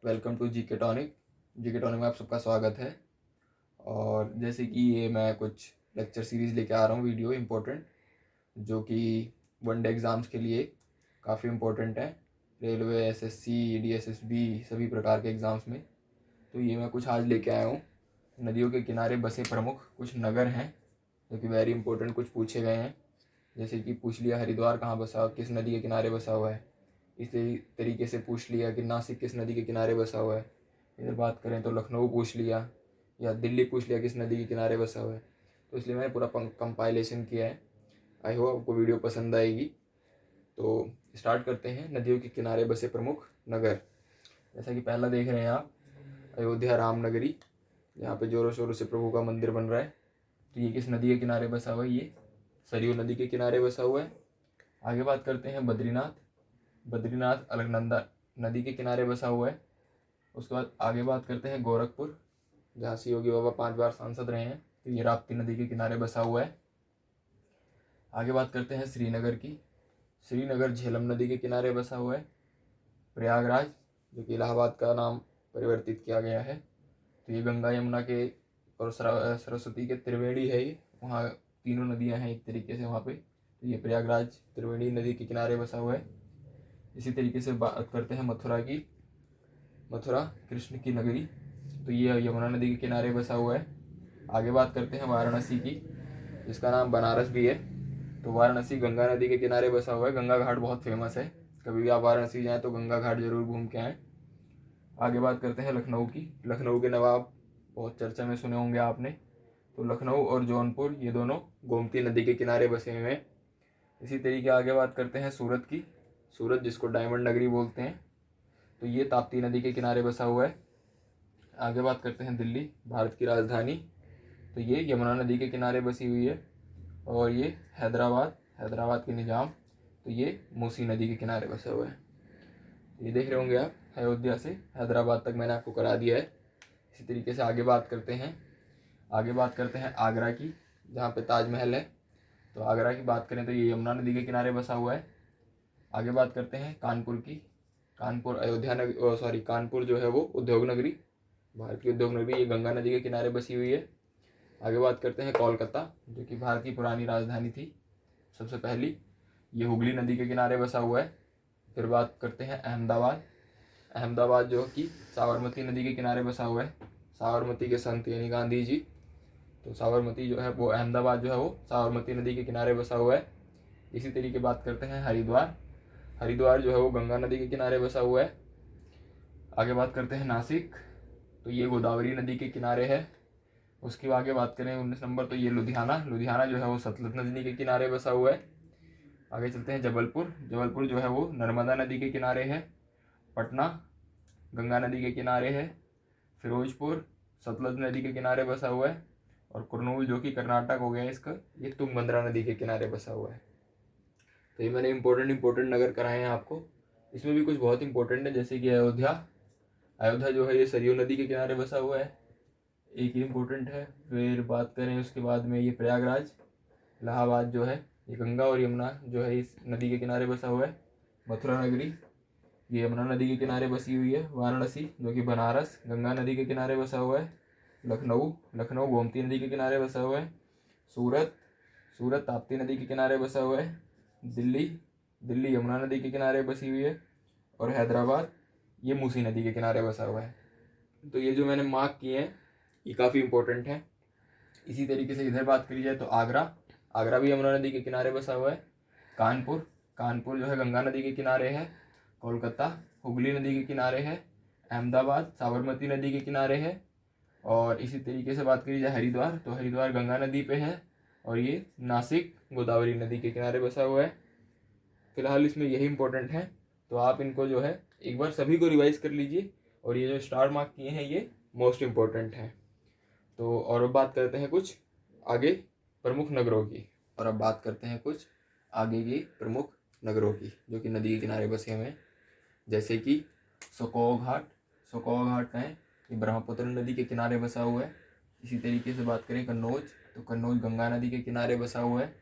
Welcome to GK tonic. GK tonic में आप सबका स्वागत है। और जैसे कि ये मैं कुछ लेक्चर सीरीज़ लेके आ रहा हूँ, वीडियो इम्पोर्टेंट, जो कि वनडे एग्ज़ाम्स के लिए काफ़ी इम्पोर्टेंट है, रेलवे, एसएससी, डीएसएसबी, सभी प्रकार के एग्ज़ाम्स में। तो ये मैं कुछ आज लेके आया हूँ। नदियों के किनारे बसे प्रमुख कुछ नगर हैं जो कि वेरी इंपॉर्टेंट कुछ पूछे गए हैं। जैसे कि पूछ लिया हरिद्वार कहाँ बसा, किस नदी के किनारे बसा हुआ है। इस तरीके से पूछ लिया कि नासिक किस नदी के किनारे बसा हुआ है। इधर बात करें तो लखनऊ पूछ लिया, या दिल्ली पूछ लिया किस नदी के किनारे बसा हुआ है। तो इसलिए मैंने पूरा कंपाइलेशन किया है। आई होप आपको वीडियो पसंद आएगी। तो स्टार्ट करते हैं। नदियों के किनारे बसे प्रमुख नगर। जैसा कि पहला देख रहे हैं आप, अयोध्या राम नगरी, जहाँ पे जोरों शोरों से प्रभु का मंदिर बन रहा है। तो ये किस नदी के किनारे बसा हुआ है? ये सरयू नदी के किनारे बसा हुआ है। आगे बात करते हैं बद्रीनाथ। बद्रीनाथ अलकनंदा नदी के किनारे बसा हुआ है। उसके बाद आगे बात करते हैं गोरखपुर, जहाँ से योगी बाबा 5 बार सांसद रहे हैं। तो ये राप्ती नदी के किनारे बसा हुआ है। आगे बात करते हैं श्रीनगर की। श्रीनगर झेलम नदी के किनारे बसा हुआ है। प्रयागराज, जो कि इलाहाबाद का नाम परिवर्तित किया गया है, तो ये गंगा यमुना के और सरस्वती के त्रिवेणी है। ये वहाँ तीनों नदियाँ हैं एक तरीके से वहाँ पे। तो ये प्रयागराज त्रिवेणी नदी के किनारे बसा हुआ है। इसी तरीके से बात करते हैं मथुरा की। मथुरा कृष्ण की नगरी, तो ये यमुना नदी के किनारे बसा हुआ है। आगे बात करते हैं वाराणसी की, जिसका नाम बनारस भी है। तो वाराणसी गंगा नदी के किनारे बसा हुआ है। गंगा घाट बहुत फेमस है, कभी भी आप वाराणसी जाएँ तो गंगा घाट जरूर घूम के आएँ। आगे बात करते हैं लखनऊ की। लखनऊ के नवाब बहुत चर्चा में सुने होंगे आपने। तो लखनऊ और जौनपुर ये दोनों गोमती नदी के किनारे बसे हुए हैं। इसी तरीके आगे बात करते हैं सूरत की। सूरत, जिसको डायमंड नगरी बोलते हैं, तो ये ताप्ती नदी के किनारे बसा हुआ है। आगे बात करते हैं दिल्ली, भारत की राजधानी, तो ये यमुना नदी के किनारे बसी हुई है। और ये हैदराबाद, हैदराबाद के निज़ाम, तो ये मूसी नदी के किनारे बसा हुआ है। ये देख रहे होंगे आप, अयोध्या से हैदराबाद तक मैंने आपको करा दिया है। इसी तरीके से आगे बात करते हैं। आगे बात करते हैं आगरा की, जहाँ पे ताजमहल है। तो आगरा की बात करें तो ये यमुना नदी के किनारे बसा हुआ है। आगे बात करते हैं कानपुर की। कानपुर अयोध्या नगरी, सॉरी, कानपुर जो है वो उद्योग नगरी, भारत की उद्योग नगरी, ये गंगा नदी के किनारे बसी हुई है। आगे बात करते हैं कोलकाता, जो कि भारत की पुरानी राजधानी थी सबसे पहली, ये हुगली नदी के किनारे बसा हुआ है। फिर बात करते हैं अहमदाबाद। अहमदाबाद जो कि साबरमती नदी के किनारे बसा हुआ है। साबरमती के संत यानी गांधी जी, तो साबरमती जो है वो, अहमदाबाद जो है वो साबरमती नदी के किनारे बसा हुआ है। इसी तरीके बात करते हैं हरिद्वार। हरिद्वार जो है वो गंगा नदी के किनारे बसा हुआ है। आगे बात करते हैं नासिक, तो ये गोदावरी नदी के किनारे है। उसके आगे बात करें 19 नंबर, तो ये लुधियाना, लुधियाना जो है वो सतलज नदी के किनारे बसा हुआ है। आगे चलते हैं जबलपुर। जबलपुर जो है वो नर्मदा नदी के किनारे है। पटना गंगा नदी के किनारे है। फिरोजपुर सतलज नदी के किनारे बसा हुआ है। और कुरनूल, जो कि कर्नाटक हो गया इसका, ये तुंगभद्रा नदी के किनारे बसा हुआ है। तो ये मैंने इंपॉर्टेंट नगर कराए हैं आपको। इसमें भी कुछ बहुत इंपॉर्टेंट है, जैसे कि अयोध्या। अयोध्या जो है ये सरयू नदी के किनारे बसा हुआ है, एक ही इम्पोर्टेंट है। फिर बात करें उसके बाद में, ये प्रयागराज, इलाहाबाद जो है, ये गंगा और यमुना जो है इस नदी के किनारे बसा हुआ है। मथुरा नगरी, ये यमुना नदी के किनारे बसी हुई है। वाराणसी, जो कि बनारस, गंगा नदी के किनारे बसा हुआ है। लखनऊ, लखनऊ गोमती नदी के किनारे बसा हुआ है। सूरत, सूरत ताप्ती नदी के किनारे बसा हुआ है। दिल्ली, दिल्ली यमुना नदी के किनारे बसी हुई है। और हैदराबाद, ये मूसी नदी के किनारे बसा हुआ है। तो ये जो मैंने मार्क किए हैं ये काफ़ी इंपॉर्टेंट है। इसी तरीके से इधर बात करी जाए तो आगरा, आगरा भी यमुना नदी के किनारे बसा हुआ है। कानपुर, कानपुर जो है गंगा नदी के किनारे है। कोलकाता हुगली नदी के किनारे है। अहमदाबाद साबरमती नदी के किनारे है। और इसी तरीके से बात करी जाए हरिद्वार, तो हरिद्वार गंगा नदी पे है। और ये नासिक गोदावरी नदी के किनारे बसा हुआ है। फिलहाल इसमें यही इंपॉर्टेंट है, तो आप इनको जो है एक बार सभी को रिवाइज कर लीजिए। और ये जो स्टार मार्क किए हैं ये मोस्ट इम्पोर्टेंट हैं। तो और अब बात करते हैं कुछ आगे प्रमुख नगरों की। और अब बात करते हैं कुछ आगे की प्रमुख नगरों की जो कि नदी के किनारे बसे हुए हैं। जैसे कि सकोह घाट, सकोह घाट का है, ये ब्रह्मपुत्र नदी के किनारे बसा हुआ है। इसी तरीके से बात करें कन्नौज, तो कन्नौज गंगा नदी के किनारे बसा हुआ है।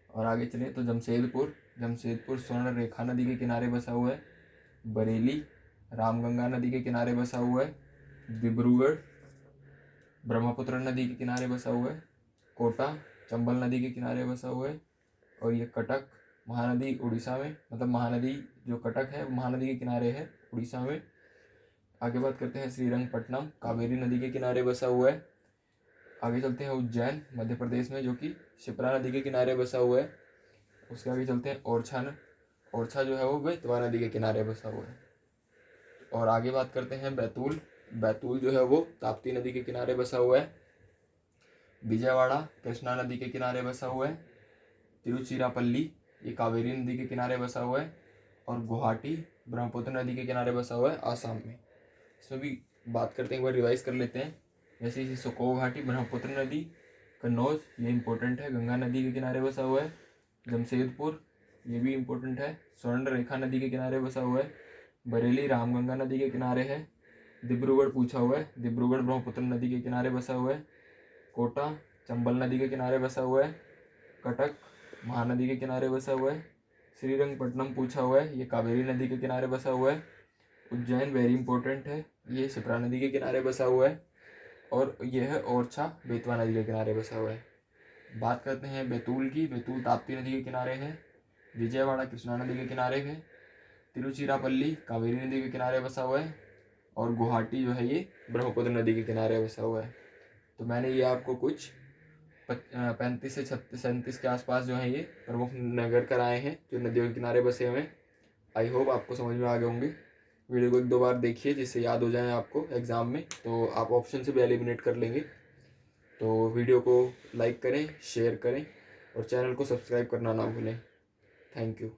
और आगे चले तो जमशेदपुर, जमशेदपुर स्वर्ण रेखा नदी के किनारे बसा हुआ है। बरेली रामगंगा नदी के किनारे बसा हुआ है। डिब्रूगढ़ ब्रह्मपुत्र नदी के किनारे बसा हुआ है। कोटा चंबल नदी के किनारे बसा हुआ है। और ये कटक महानदी उड़ीसा में, मतलब महानदी जो कटक है महानदी के किनारे है उड़ीसा में। आगे बात करते हैं श्रीरंगपट्टनम कावेरी नदी के किनारे बसा हुआ है। आगे चलते हैं उज्जैन मध्य प्रदेश में, जो कि शिप्रा नदी के किनारे बसा हुआ है। उसके आगे चलते हैं ओरछा जो है वो बेतवा नदी के किनारे बसा हुआ है। और आगे बात करते हैं बैतूल जो है वो ताप्ती नदी के किनारे बसा हुआ है। विजयवाड़ा कृष्णा नदी के किनारे बसा हुआ है। तिरुचिरापल्ली ये कावेरी नदी के किनारे बसा हुआ है। और गुवाहाटी ब्रह्मपुत्र नदी के किनारे बसा हुआ है आसाम में। इसमें भी बात करते हैं, एक बार रिवाइज कर लेते हैं। जैसे कि सुको घाटी ब्रह्मपुत्र नदी, कन्नौज ये इंपॉर्टेंट है गंगा नदी के किनारे बसा हुआ है। जमशेदपुर ये भी इम्पोर्टेंट है, स्वर्ण रेखा नदी के किनारे बसा हुआ है। बरेली रामगंगा नदी के किनारे है। डिब्रूगढ़ पूछा हुआ है, डिब्रूगढ़ ब्रह्मपुत्र नदी के किनारे बसा हुआ है। कोटा चंबल नदी के किनारे बसा हुआ है। कटक महानदी के किनारे बसा हुआ है। श्रीरंगपट्टनम पूछा हुआ है, ये कावेरी नदी के किनारे बसा हुआ है। उज्जैन वेरी इंपॉर्टेंट है, ये शिप्रा नदी के किनारे बसा हुआ है। और यह है ओरछा बेतवा नदी के किनारे बसा हुआ है। बात करते हैं बैतूल की। बैतूल ताप्ती नदी के किनारे है। विजयवाड़ा कृष्णा नदी के किनारे है। तिरुचिरापल्ली कावेरी नदी के किनारे बसा हुआ है। और गुवाहाटी जो है ये ब्रह्मपुत्र नदी के किनारे बसा हुआ है। तो मैंने ये आपको कुछ 35 से 37 के आसपास जो है ये प्रमुख नगर कराए हैं जो नदियों के किनारे बसे हुए हैं। आई होप आपको समझ में आ गए होंगे। वीडियो को 1-2 बार देखिए जिससे याद हो जाए आपको एग्ज़ाम में, तो आप ऑप्शन से भी एलिमिनेट कर लेंगे। तो वीडियो को लाइक करें, शेयर करें और चैनल को सब्सक्राइब करना ना भूलें। Thank you.